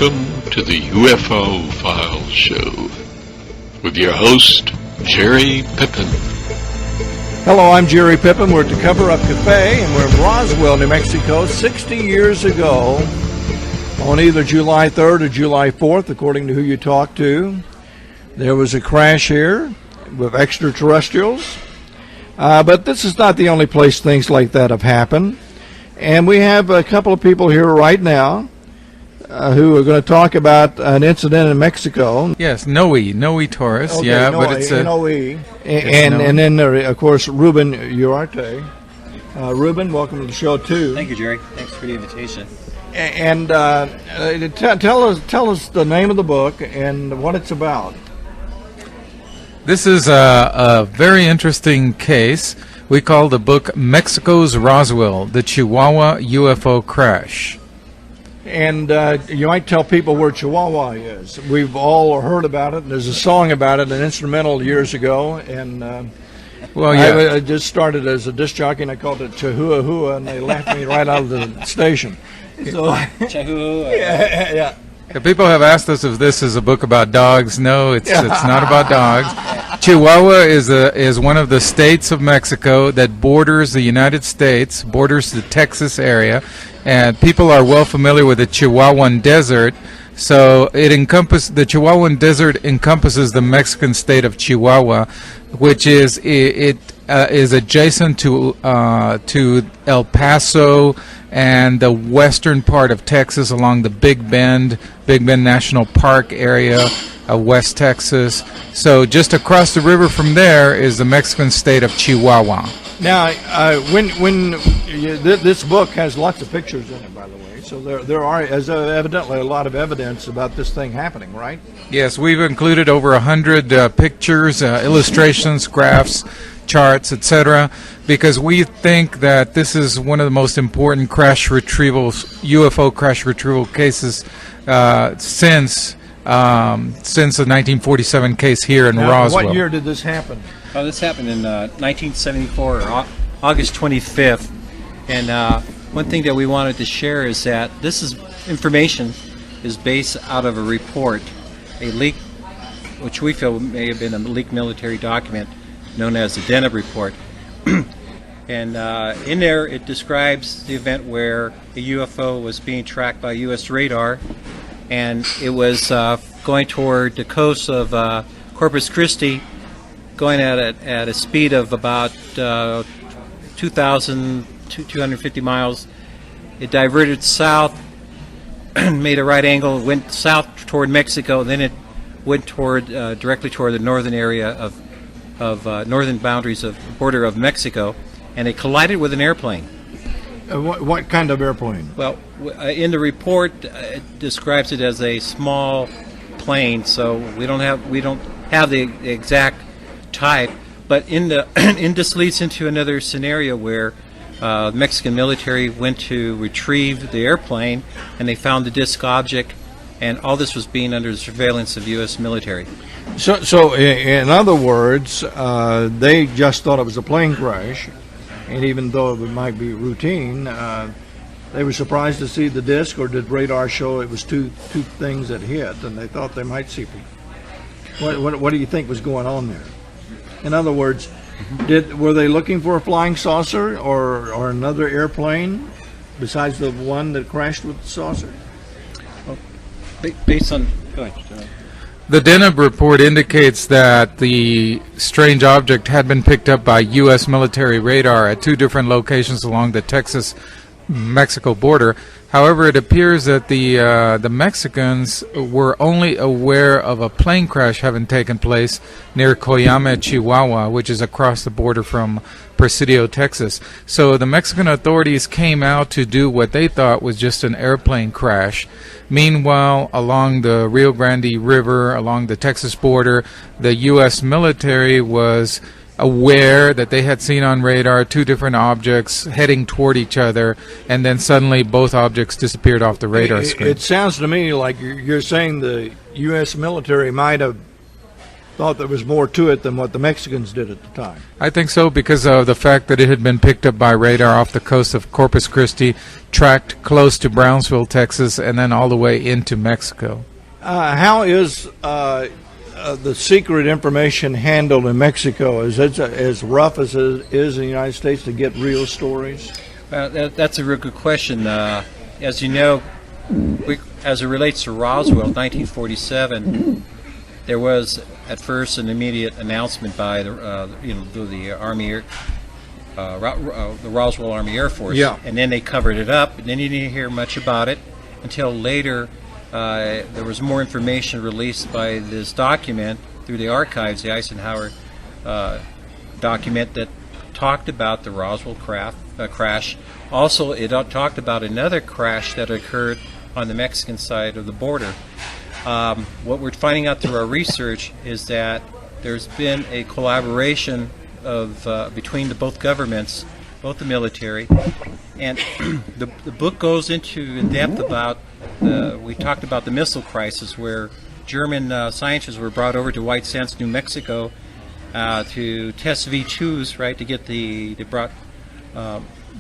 Welcome to the UFO Files Show with your host, Jerry Pippin. Hello, I'm Jerry Pippin. We're at the Cover Up Cafe, and we're in Roswell, New Mexico, 60 years ago, on either July 3rd or July 4th, according to who you talk to. There was a crash here with extraterrestrials, but this is not the only place things like that have happened. And we have a couple of people here right now who are going to talk about an incident in Mexico. Yes, Noe Torres. Okay, yeah, Noe, but it's a Noe. And then there, of course, Ruben Uriarte. Ruben, welcome to the show too. Thank you, Jerry. Thanks for the invitation. And tell us the name of the book and what it's about. This is a very interesting case. We call the book Mexico's Roswell, the Chihuahua UFO Crash. And you might tell people where Chihuahua is. We've all heard about it. There's a song about it, an instrumental years ago. And well, yeah. I just started as a disc jockey, and I called it Chihuahua, and they laughed me right out of the station. So, Chihuahua. yeah. People have asked us if this is a book about dogs. No, it's not about dogs. Chihuahua is one of the states of Mexico that borders the United States, borders the Texas area, and people are well familiar with the Chihuahuan Desert. So the Chihuahuan Desert encompasses the Mexican state of Chihuahua, which is is adjacent to El Paso and the western part of Texas along the Big Bend National Park area of West Texas. So just across the river from there is the Mexican state of Chihuahua. Now, this book has lots of pictures in it, by the way. So there are evidently a lot of evidence about this thing happening, right? Yes, we've included over 100 pictures, illustrations, graphs, charts, etc., because we think that this is one of the most important UFO crash retrieval cases since the 1947 case here in Roswell. What year did this happen? This happened in 1974, August 25th. And one thing that we wanted to share is that information is based out of a report, a leak, which we feel may have been a leaked military document known as the Deneb report. And in there it describes the event where a UFO was being tracked by U.S. radar, and it was going toward the coast of Corpus Christi, going at a speed of about 2,250 miles. It diverted south, made a right angle, went south toward Mexico, and then it went directly toward the northern area of northern boundaries of border of Mexico, and it collided with an airplane. What kind of airplane? Well, in the report, it describes it as a small plane, so we don't have the exact type. But this leads into another scenario where the Mexican military went to retrieve the airplane, and they found the disc object, and all this was being under the surveillance of U.S. military. So in other words, they just thought it was a plane crash, and even though it might be routine, they were surprised to see the disc, or did radar show it was two things that hit, and they thought they might see people? What do you think was going on there? In other words, were they looking for a flying saucer or another airplane besides the one that crashed with the saucer? Well, based on... Go ahead. The Deneb report indicates that the strange object had been picked up by U.S. military radar at two different locations along the Texas-Mexico border. However, it appears that the Mexicans were only aware of a plane crash having taken place near Coyame, Chihuahua, which is across the border from Presidio, Texas. So the Mexican authorities came out to do what they thought was just an airplane crash. Meanwhile, along the Rio Grande River, along the Texas border, the U.S. military was aware that they had seen on radar two different objects heading toward each other, and then suddenly both objects disappeared off the radar screen. It sounds to me like you're saying the U.S. military might have thought there was more to it than what the Mexicans did at the time. I think so, because of the fact that it had been picked up by radar off the coast of Corpus Christi, tracked close to Brownsville, Texas, and then all the way into Mexico. How is the secret information handled in Mexico? Is it as rough as it is in the United States to get real stories? That's a real good question. As you know, as it relates to Roswell, 1947, there was at first an immediate announcement by the Army, the Roswell Army Air Force, and then they covered it up, and then you didn't hear much about it until later. There was more information released by this document through the archives, the Eisenhower document that talked about the Roswell crash. Also, it talked about another crash that occurred on the Mexican side of the border. What we're finding out through our research is that there's been a collaboration of between both governments, both the military, and the book goes in depth about. We talked about the missile crisis, where German scientists were brought over to White Sands, New Mexico, to test V2s, right? To get they brought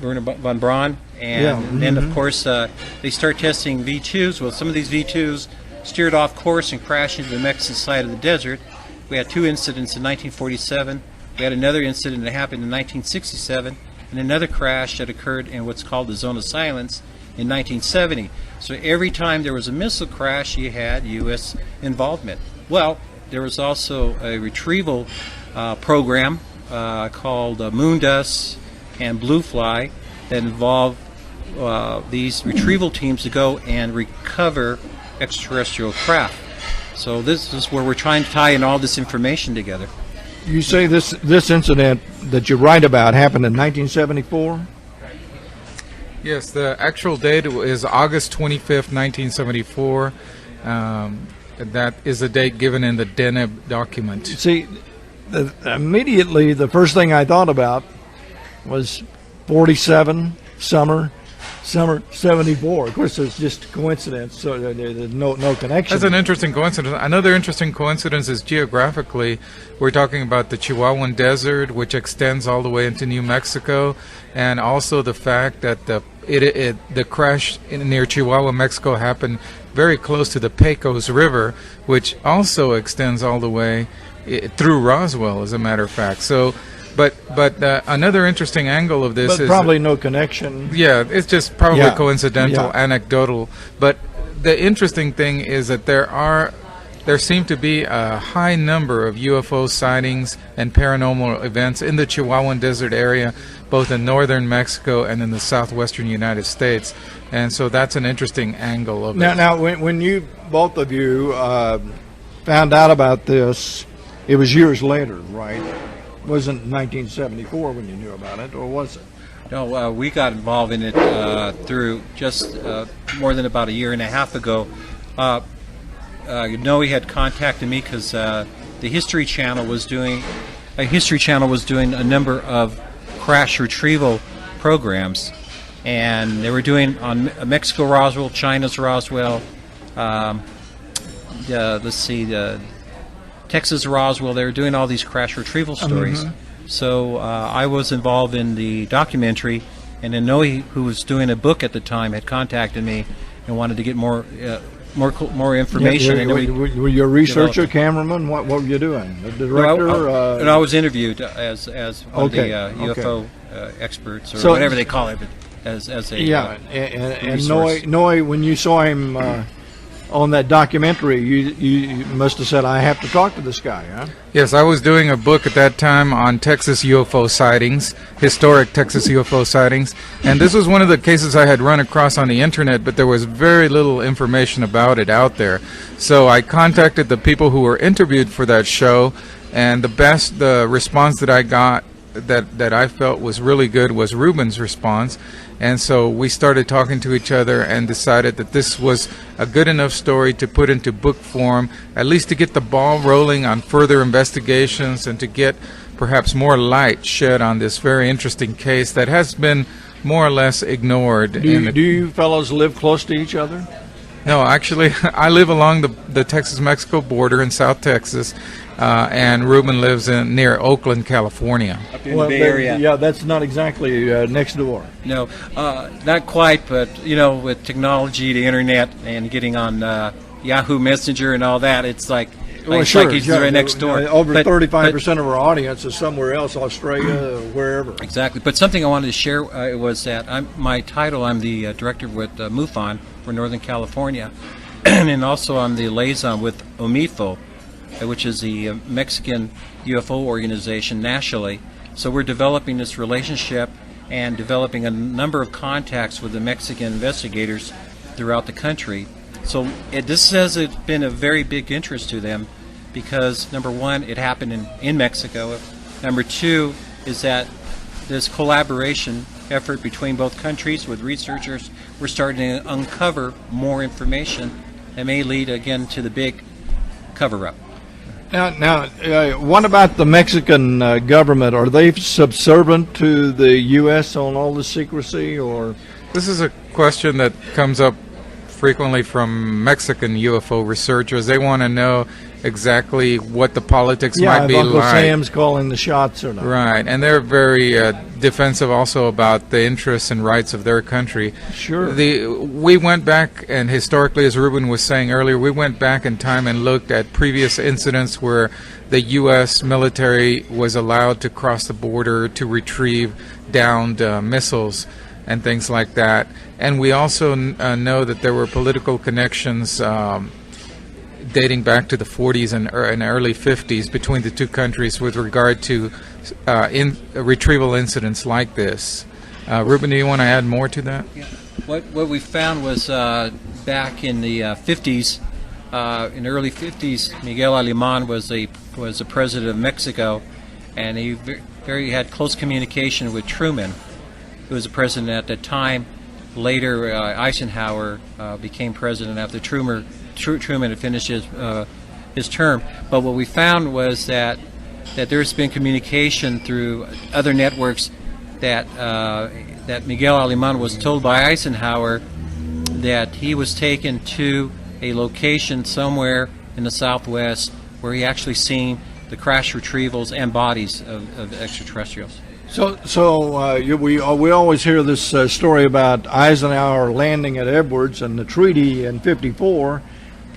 Werner von Braun, and then of course they start testing V2s. Well, some of these V2s steered off course and crashed into the Mexican side of the desert. We had two incidents in 1947. We had another incident that happened in 1967, and another crash that occurred in what's called the Zone of Silence in 1970. So every time there was a missile crash, you had U.S. involvement. Well, there was also a retrieval program called Moondust and Blue Fly that involved these retrieval teams to go and recover extraterrestrial craft. So this is where we're trying to tie in all this information together. You say this incident that you write about happened in 1974? Yes, the actual date is August 25th, 1974. That is the date given in the Deneb document. See, immediately the first thing I thought about was 47, summer 74. Of course, it's just coincidence, so there's no connection. That's an interesting coincidence. Another interesting coincidence is geographically. We're talking about the Chihuahuan Desert, which extends all the way into New Mexico, and also the fact that the crash near Chihuahua, Mexico, happened very close to the Pecos River, which also extends all the way through Roswell, as a matter of fact. So. But another interesting angle of this is probably no connection. Yeah, it's just probably coincidental, anecdotal. But the interesting thing is that there seem to be a high number of UFO sightings and paranormal events in the Chihuahuan Desert area, both in northern Mexico and in the southwestern United States. And so that's an interesting angle of it. Now, when you both of you found out about this, it was years later, right? Wasn't 1974 when you knew about it, or was it? No, we got involved in it through just more than about a year and a half ago. Noe had contacted me because the History Channel was doing a number of crash retrieval programs, and they were doing on Mexico Roswell, China's Roswell. Texas Roswell. They were doing all these crash retrieval stories. So I was involved in the documentary, and then Noe, who was doing a book at the time, had contacted me and wanted to get more information. Were you a researcher, cameraman? What were you doing? A director? No, I was interviewed as one of the UFO experts, or whatever they call it, but as a and Noe, when you saw him on that documentary, you must have said, I have to talk to this guy, huh? Yes, I was doing a book at that time on Texas UFO sightings, historic Texas UFO sightings, and this was one of the cases I had run across on the internet, but there was very little information about it out there. So I contacted the people who were interviewed for that show, and the response that I got that I felt was really good was Ruben's response. And so we started talking to each other and decided that this was a good enough story to put into book form, at least to get the ball rolling on further investigations and to get perhaps more light shed on this very interesting case that has been more or less ignored. Do you fellows live close to each other? No, actually, I live along the Texas-Mexico border in South Texas, and Ruben lives near Oakland, California. Up in the Bay Area. Yeah, that's not exactly next door. No, not quite, but with technology, the internet, and getting on Yahoo Messenger and all that, it's like like he's right next door. Over 35% of our audience is somewhere else, Australia, wherever. Exactly. But something I wanted to share was that I'm the director with MUFON for Northern California, and also I'm the liaison with OMIFO, which is the Mexican UFO organization nationally. So we're developing this relationship and developing a number of contacts with the Mexican investigators throughout the country. So this has been a very big interest to them because, number one, it happened in Mexico. Number two is that this collaboration effort between both countries with researchers, we're starting to uncover more information that may lead, again, to the big cover-up. Now, what about the Mexican government? Are they subservient to the U.S. on all the secrecy, or? This is a question that comes up frequently from Mexican UFO researchers. They want to know exactly what the politics might be Uncle like. Sam's calling the shots or not. Right, and they're very defensive also about the interests and rights of their country. Sure. We went back, and historically, as Ruben was saying earlier, we went back in time and looked at previous incidents where the U.S. military was allowed to cross the border to retrieve downed missiles and things like that. And we also know that there were political connections dating back to the 40s and early 50s between the two countries with regard to retrieval incidents like this. Ruben, do you want to add more to that? Yeah. What we found was back in the 50s, in the early 50s, Miguel Alemán was the president of Mexico, and he had close communication with Truman, who was the president at the time. Later, Eisenhower became president after Truman had finished his term. But what we found was that there's been communication through other networks that Miguel Alemán was told by Eisenhower that he was taken to a location somewhere in the Southwest where he actually seen the crash retrievals and bodies of extraterrestrials. So we always hear this story about Eisenhower landing at Edwards and the treaty in '54.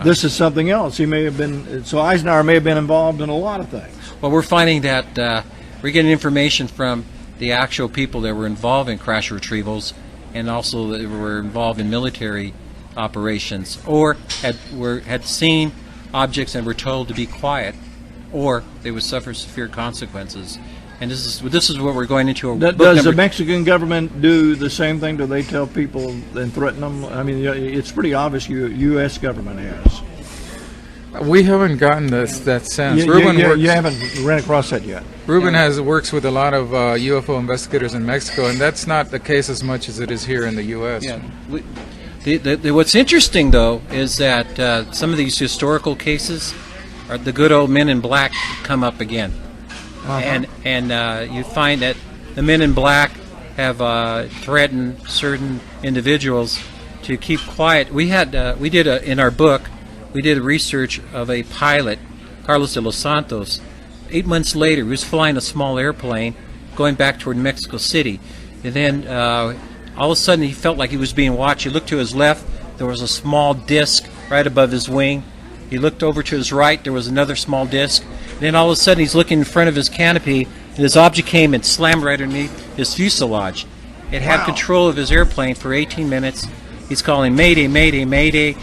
This is something else. Eisenhower may have been involved in a lot of things. Well, we're finding that we're getting information from the actual people that were involved in crash retrievals, and also that were involved in military operations, or had seen objects and were told to be quiet, or they would suffer severe consequences. And this is what we're going into. Does the Mexican government do the same thing? Do they tell people and threaten them? I mean, it's pretty obvious U.S. government has. We haven't gotten that sense. You haven't ran across that yet. Ruben works with a lot of UFO investigators in Mexico, and that's not the case as much as it is here in the U.S. Yeah. What's interesting, though, is that some of these historical cases, are the good old Men in Black come up again. Uh-huh. And you find that the Men in Black have threatened certain individuals to keep quiet. In our book, we did research of a pilot, Carlos de los Santos. 8 months later, he was flying a small airplane going back toward Mexico City. And then all of a sudden he felt like he was being watched. He looked to his left, there was a small disc right above his wing. He looked over to his right, there was another small disc. Then all of a sudden he's looking in front of his canopy, and this object came and slammed right underneath his fuselage. It had control of his airplane for 18 minutes. He's calling Mayday, Mayday, Mayday,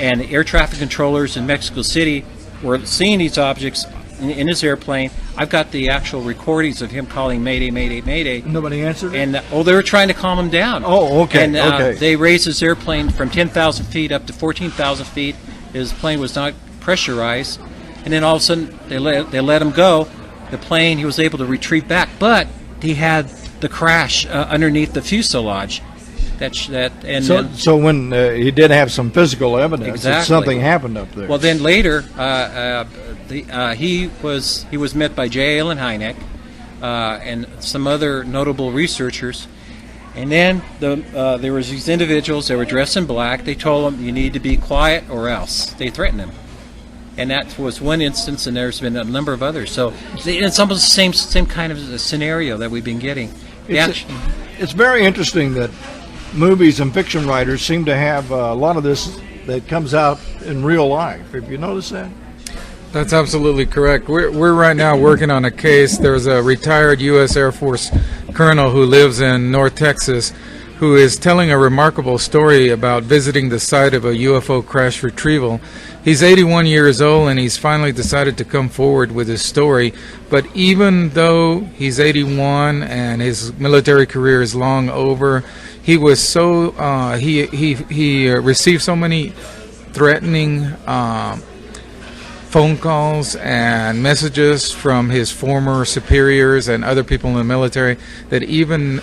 and air traffic controllers in Mexico City were seeing these objects in his airplane. I've got the actual recordings of him calling Mayday, Mayday, Mayday. Nobody answered? And they were trying to calm him down. Oh, okay. And okay. They raised his airplane from 10,000 feet up to 14,000 feet. His plane was not pressurized. And then all of a sudden they let him go. The plane, he was able to retrieve back, but he had the crash underneath the fuselage. So when he did have some physical evidence that something happened up there. Well, then later he was met by J. Allen Hynek and some other notable researchers, And then there was these individuals that were dressed in black. They told them, you need to be quiet or else. They threatened them. And that was one instance, and there's been a number of others. So it's almost the same kind of a scenario that we've been getting. It's very interesting that movies and fiction writers seem to have a lot of this that comes out in real life. Have you noticed that? That's absolutely correct. We're right now working on a case. There's a retired U.S. Air Force colonel who lives in North Texas who is telling a remarkable story about visiting the site of a UFO crash retrieval. He's 81 years old, and he's finally decided to come forward with his story. But even though he's 81 and his military career is long over, he was so he received so many threatening phone calls and messages from his former superiors and other people in the military that even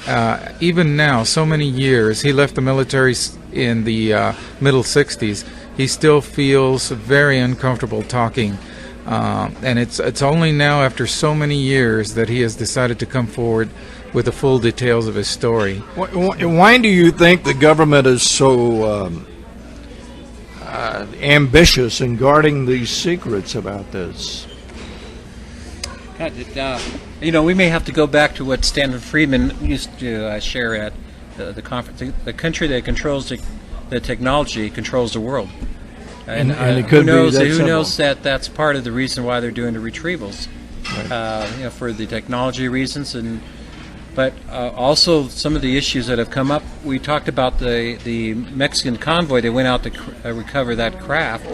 now, so many years, he left the military in the middle 60s, he still feels very uncomfortable talking. And it's only now, after so many years, that he has decided to come forward with the full details of his story. Why do you think the government is so ambitious in guarding these secrets about this? We may have to go back to what Stanton Friedman used to share at the conference. The country that controls the technology controls the world. And it could who knows that that's part of the reason why they're doing the retrievals, right. For the technology reasons, but also some of the issues that have come up. We talked about the Mexican convoy that went out to recover that craft.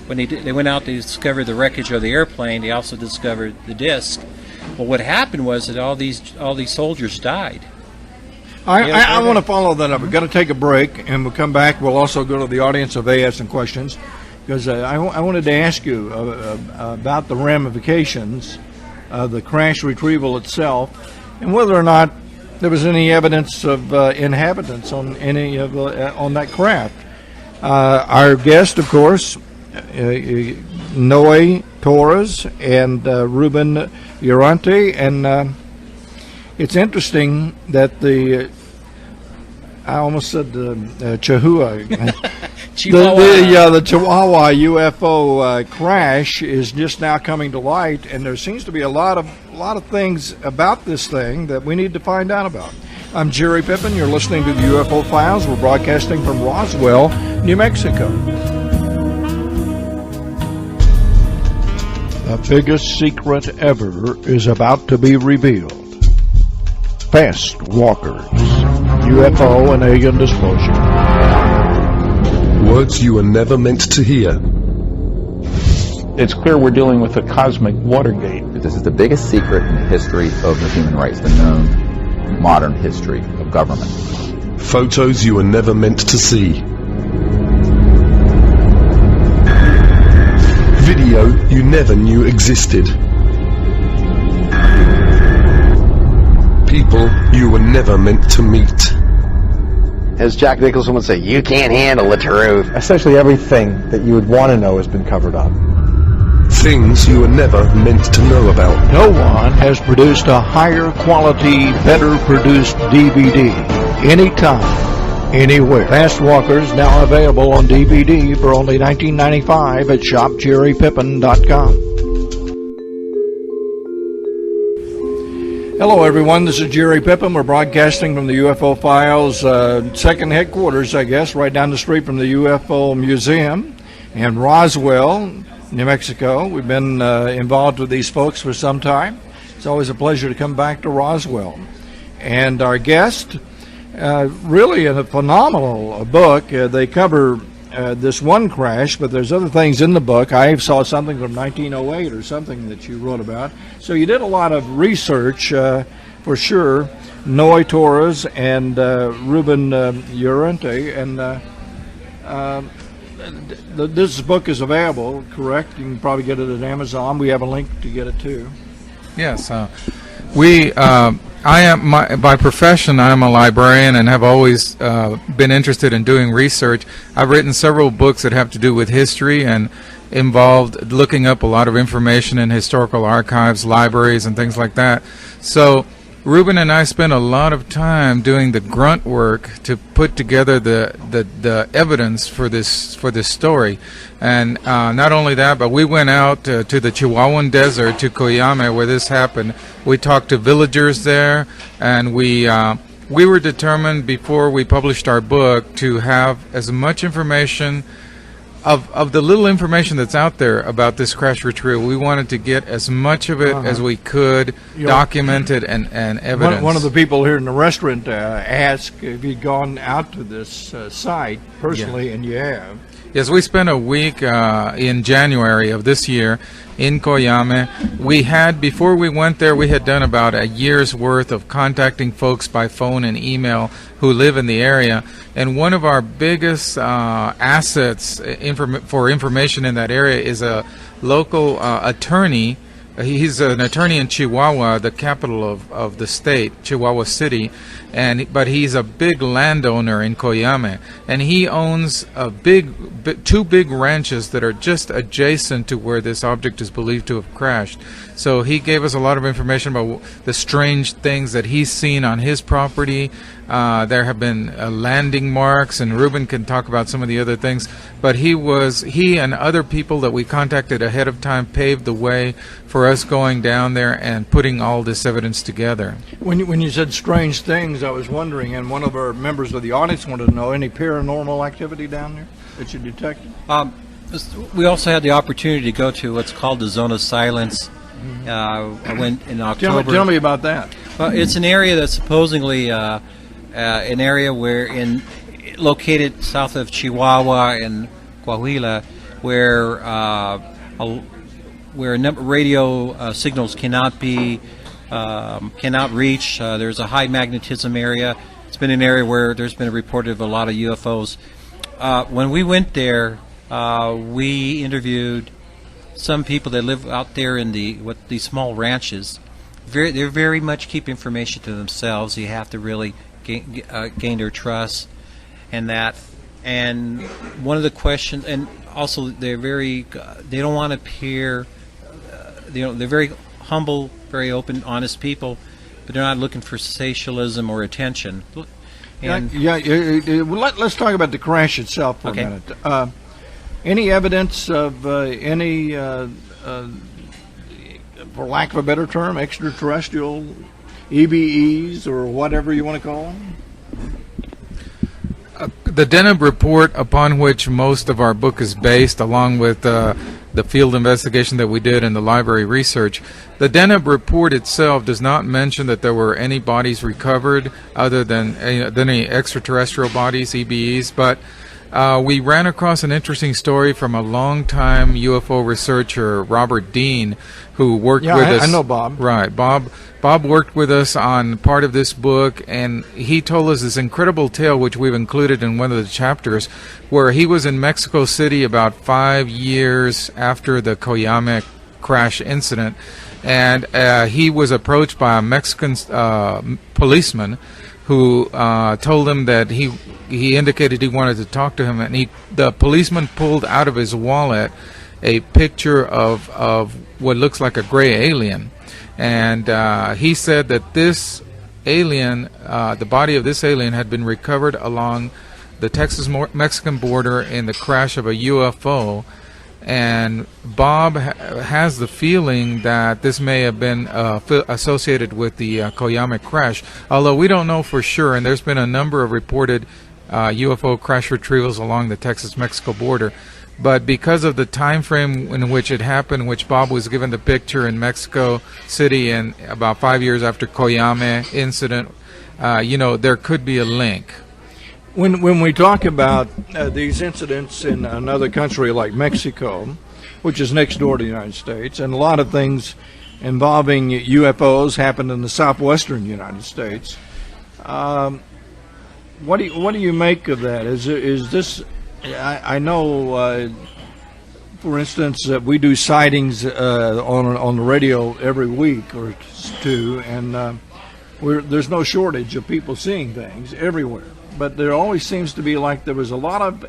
When they went out to discover the wreckage of the airplane, they also discovered the disc. Well, what happened was that all these soldiers died. I want to follow that up. We've got to take a break, and we'll come back. We'll also go to the audience if they have some questions, because I wanted to ask you about the ramifications of the crash retrieval itself, and whether or not there was any evidence of inhabitants on any of on that craft. Our guest, of course, Noe Torres and Ruben Uriarte, and it's interesting that I almost said Chihuahua. the Chihuahua UFO crash is just now coming to light, and there seems to be a lot of things about this thing that we need to find out about. I'm Jerry Pippin. You're listening to the UFO Files. We're broadcasting from Roswell, New Mexico. The biggest secret ever is about to be revealed. Fast walkers, UFO and alien disclosure. Words you were never meant to hear. It's clear we're dealing with a cosmic Watergate. This is the biggest secret in the history of the human race, the known modern history of government. Photos you were never meant to see. Video you never knew existed. People you were never meant to meet. As Jack Nicholson would say, you can't handle the truth. Essentially everything that you would want to know has been covered up. Things you were never meant to know about. No one has produced a higher quality, better produced DVD. Anytime, anywhere. Fast Walkers now available on DVD for only $19.95 at shopjerrypippin.com. Hello, everyone. This is Jerry Pippin. We're broadcasting from the UFO Files second headquarters, I guess, right down the street from the UFO Museum in Roswell, New Mexico. We've been involved with these folks for some time. It's always a pleasure to come back to Roswell. And our guest, really a phenomenal book. They cover this one crash, but there's other things in the book. I saw something from 1908 or something that you wrote about. So you did a lot of research, for sure. Noe Torres and Ruben Uriarte, and this book is available, correct? You can probably get it at Amazon. We have a link to get it too. Yes, I am by profession. I am a librarian and have always been interested in doing research. I've written several books that have to do with history and involved looking up a lot of information in historical archives, libraries, and things like that. So Ruben and I spent a lot of time doing the grunt work to put together the evidence for this story, and not only that, but we went out to the Chihuahuan Desert, to Coyame, where this happened. We talked to villagers there, and we were determined before we published our book to have as much information of the little information that's out there about this crash retrieval. We wanted to get as much of it as we could, documented and evidence. One of the people here in the restaurant asked if you'd gone out to this site personally, and you have. Yes, we spent a week in January of this year in Coyame. Before we went there, we had done about a year's worth of contacting folks by phone and email who live in the area. And one of our biggest assets for information in that area is a local attorney. He's an attorney in Chihuahua, the capital of the state, Chihuahua City, but he's a big landowner in Coyame, and he owns two big ranches that are just adjacent to where this object is believed to have crashed. So he gave us a lot of information about the strange things that he's seen on his property. There have been landing marks, and Ruben can talk about some of the other things. But he and other people that we contacted ahead of time paved the way for us going down there and putting all this evidence together. When you said strange things, I was wondering, and one of our members of the audience wanted to know, any paranormal activity down there that you detected? We also had the opportunity to go to what's called the Zone of Silence. I went in October. Tell me about that. Well, it's an area that's supposedly an area located south of Chihuahua and Coahuila, where radio signals cannot reach. There's a high magnetism area. It's been an area where there's been reported of a lot of UFOs. When we went there, we interviewed some people that live out there in these small ranches. They very much keep information to themselves. You have to really gain their trust, and that. And one of the questions, and also they don't want to appear. They're very humble, very open, honest people, but they're not looking for sensationalism or attention. And let's talk about the crash itself for a minute. Any evidence of any, for lack of a better term, extraterrestrial EBEs or whatever you want to call them? The Deneb report, upon which most of our book is based, along with the field investigation that we did and the library research, the Deneb report itself does not mention that there were any bodies recovered other than any extraterrestrial bodies, EBEs, but we ran across an interesting story from a long-time UFO researcher, Robert Dean, who worked with us. I know Bob. Right. Bob worked with us on part of this book, and he told us this incredible tale, which we've included in one of the chapters, where he was in Mexico City about 5 years after the Coyame crash incident, and he was approached by a Mexican policeman who told him that he indicated he wanted to talk to him, and the policeman pulled out of his wallet a picture of what looks like a gray alien, and he said that this alien, the body of this alien, had been recovered along the Texas-Mexican border in the crash of a UFO. And Bob has the feeling that this may have been associated with the Coyame crash, although we don't know for sure, and there's been a number of reported UFO crash retrievals along the Texas-Mexico border. But because of the time frame in which it happened, which Bob was given the picture in Mexico City and about 5 years after Coyame incident, there could be a link. When we talk about these incidents in another country like Mexico, which is next door to the United States, and a lot of things involving UFOs happen in the southwestern United States, what do you make of that? Is this? I know, for instance, that we do sightings on the radio every week or two, and there's no shortage of people seeing things everywhere. But there always seems to be like there was a lot of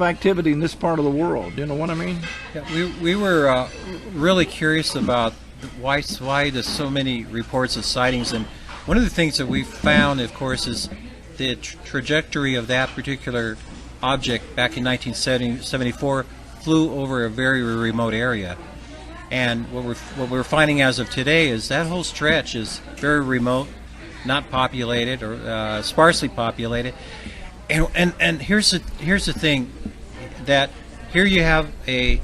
activity in this part of the world. You know what I mean? Yeah, we were really curious about why there's so many reports of sightings, and one of the things that we found, of course, is the trajectory of that particular object back in 1974 flew over a very remote area. And what we're finding as of today is that whole stretch is very remote, not populated or sparsely populated. And here's the thing, that here you have a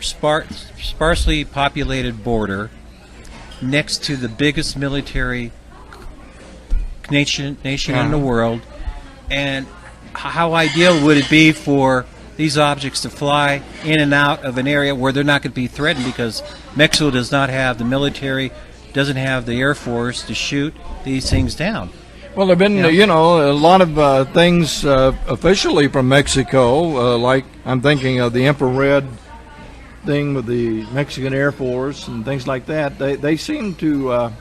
sparsely populated border next to the biggest military nation in the world, and how ideal would it be for these objects to fly in and out of an area where they're not going to be threatened, because Mexico does not have the military, doesn't have the Air Force to shoot these things down. Well, there have been, a lot of things officially from Mexico, like I'm thinking of the infrared thing with the Mexican Air Force and things like that. They seem to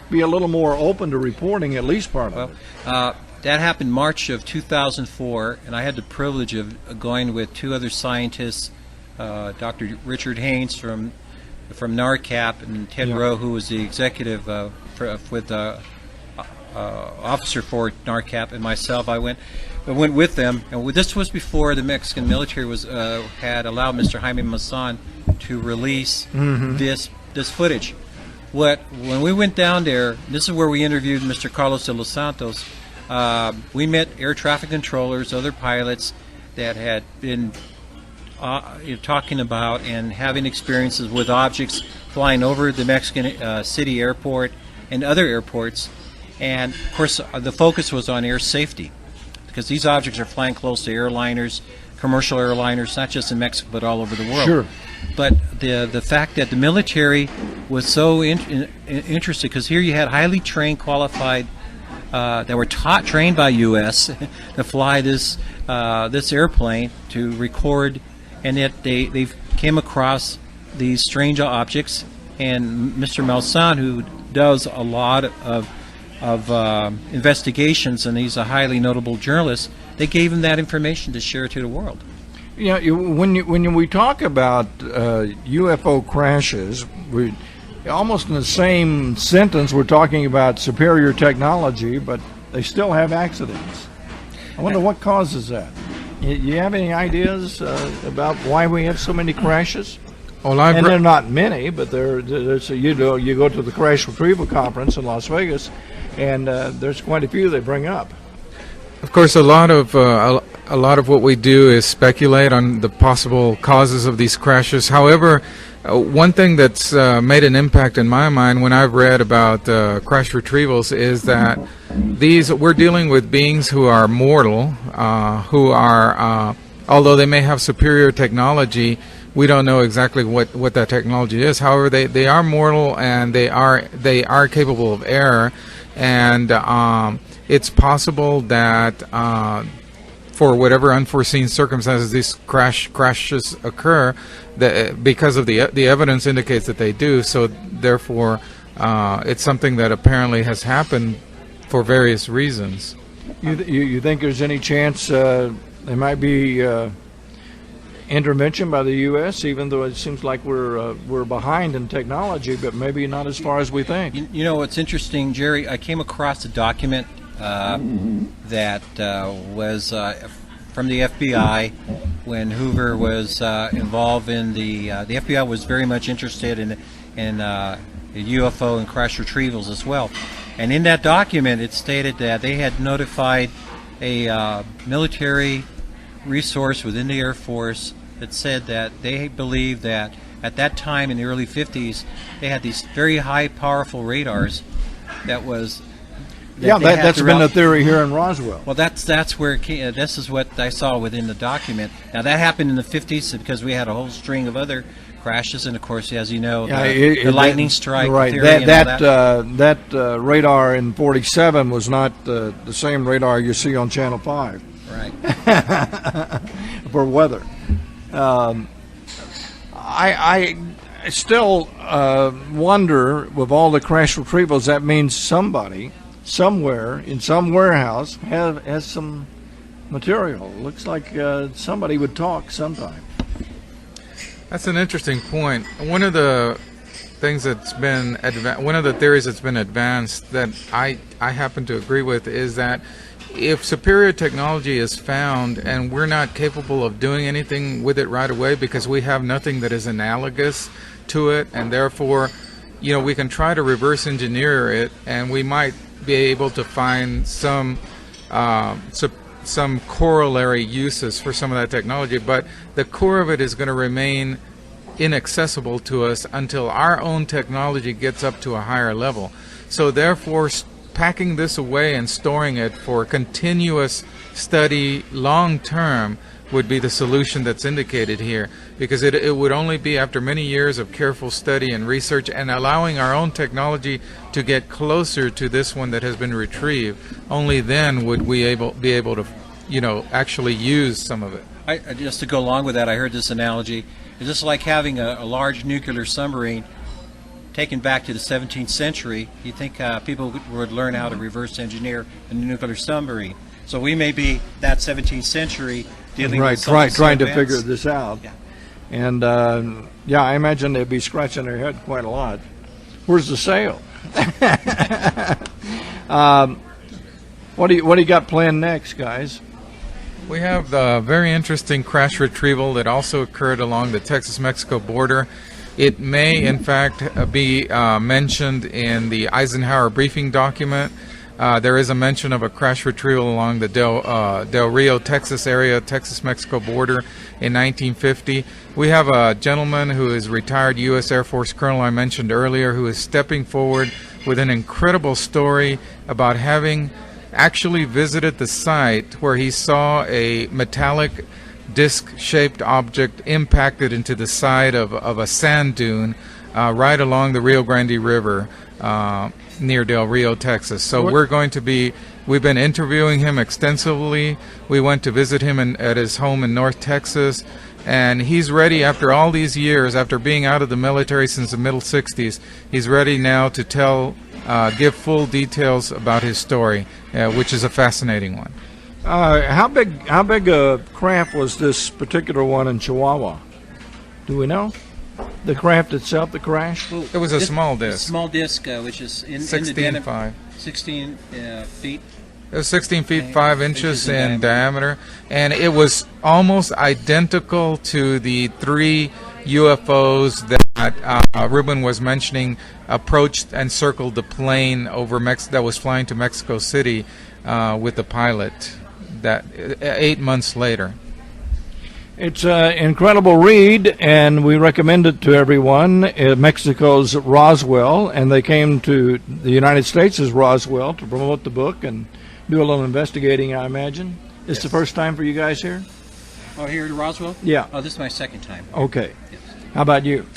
be a little more open to reporting at least part of it. That happened March of 2004, and I had the privilege of going with two other scientists, Dr. Richard Haynes from NARCAP, and Ted Rowe, who was the executive officer for NARCAP, and myself. I went with them, and this was before the Mexican military had allowed Mr. Jaime Maussan to release this footage. When we went down there, this is where we interviewed Mr. Carlos de los Santos. We met air traffic controllers, other pilots that had been talking about and having experiences with objects flying over the Mexican City airport and other airports. And, of course, the focus was on air safety, because these objects are flying close to airliners, commercial airliners, not just in Mexico but all over the world. Sure. But the fact that the military was so interested, because here you had highly trained, qualified that were trained by U.S. to fly this airplane to record, and yet they came across these strange objects. And Mr. Maussan, who does a lot of investigations, and he's a highly notable journalist, they gave him that information to share to the world. Yeah, when we talk about UFO crashes, we almost in the same sentence we're talking about superior technology, but they still have accidents. I wonder what causes that. You have any ideas about why we have so many crashes? Well, and they're not many, but there's you go to the Crash Retrieval Conference in Las Vegas, and there's quite a few they bring up. Of course, a lot of what we do is speculate on the possible causes of these crashes. However, one thing that's made an impact in my mind when I've read about crash retrievals is that we're dealing with beings who are mortal, who are, although they may have superior technology, we don't know exactly what that technology is. However, they are mortal, and they are capable of error, and it's possible that for whatever unforeseen circumstances these crashes occur, that because of the evidence indicates that they do. So therefore, it's something that apparently has happened for various reasons. You think there's any chance there might be intervention by the U.S., even though it seems like we're behind in technology, but maybe not as far as we think? You know what's interesting, Jerry? I came across a document that was from the FBI when Hoover was involved in the FBI was very much interested in UFO and crash retrievals as well. And in that document, it stated that they had notified a military resource within the Air Force that said that they believed that at that time in the early 50s, they had these very high, powerful radars that was... that's been a theory here in Roswell. Well, that's where it came, this is what I saw within the document. Now, that happened in the 50s because we had a whole string of other crashes, and of course, as you know, the lightning strike right. theory that radar in 47 was not the same radar you see on Channel 5. Right. For weather. I still wonder, with all the crash retrievals, that means somebody somewhere in some warehouse has some material. Looks like somebody would talk sometime. That's an interesting point. One of the things that's been one of the theories that's been advanced that I happen to agree with is that if superior technology is found and we're not capable of doing anything with it right away because we have nothing that is analogous to it, and therefore, we can try to reverse engineer it, and we might be able to find some corollary uses for some of that technology, but the core of it is going to remain inaccessible to us until our own technology gets up to a higher level. So therefore, packing this away and storing it for continuous study long term would be the solution that's indicated here, because it would only be after many years of careful study and research and allowing our own technology to get closer to this one that has been retrieved. Only then would we be able to actually use some of it. Just to go along with that, I heard this analogy. It's just like having a large nuclear submarine taken back to the 17th century. You think people would learn how to reverse engineer a nuclear submarine. So we may be that 17th century dealing with trying to figure this out. Yeah. And I imagine they'd be scratching their head quite a lot. Where's the sail? What do you got planned next, guys? We have the very interesting crash retrieval that also occurred along the Texas-Mexico border. It may, in fact, be mentioned in the Eisenhower briefing document. There is a mention of a crash retrieval along the Del Rio, Texas area, Texas-Mexico border in 1950. We have a gentleman who is retired U.S. Air Force colonel I mentioned earlier who is stepping forward with an incredible story about having actually visited the site where he saw a metallic disc-shaped object impacted into the side of a sand dune right along the Rio Grande River near Del Rio, Texas. So we've been interviewing him extensively. We went to visit him at his home in North Texas, and he's ready after all these years, after being out of the military since the middle 60s, he's ready now to give full details about his story, which is a fascinating one. How big a craft was this particular one in Chihuahua? Do we know? The craft itself, the crash? It was a small disc. Small disc, which is in 16.5. 16 feet. It was 16 feet 5 inches in diameter, and it was almost identical to the 3 UFOs that Ruben was mentioning approached and circled the plane over that was flying to Mexico City with the pilot. That 8 months later. It's an incredible read, and we recommend it to everyone. Mexico's Roswell, and they came to the United States' Roswell to promote the book and do a little investigating, I imagine. It's the first time for you guys here? Oh, here in Roswell? Yeah. Oh, this is my second time. Okay. Yes. How about you?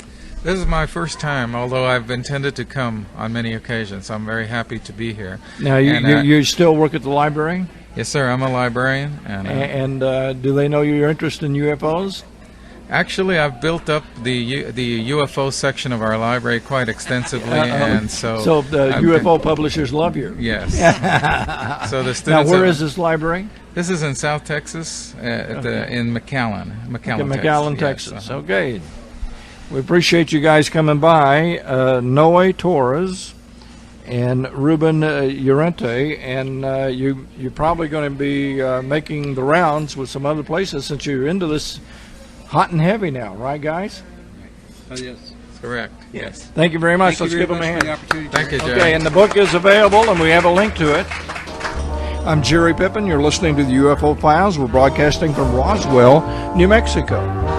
This is my first time, although I've intended to come on many occasions. I'm very happy to be here. Now, you still work at the library? Yes, sir. I'm a librarian. And do they know your interest in UFOs? Actually, I've built up the UFO section of our library quite extensively, and so the UFO publishers love you. Yes. So the students. Now, where is this library? This is in South Texas, in McAllen, Texas. Yes, Okay. We appreciate you guys coming by. Noe Torres and Ruben Uriarte, and you're probably going to be making the rounds with some other places since you're into this hot and heavy now, right, guys? Oh, yes. Correct. Yes. Thank you very much. Thank Let's you give very them a much hand. for the opportunity. Thank you, Jerry. Okay, and the book is available, and we have a link to it. I'm Jerry Pippin. You're listening to the UFO Files. We're broadcasting from Roswell, New Mexico.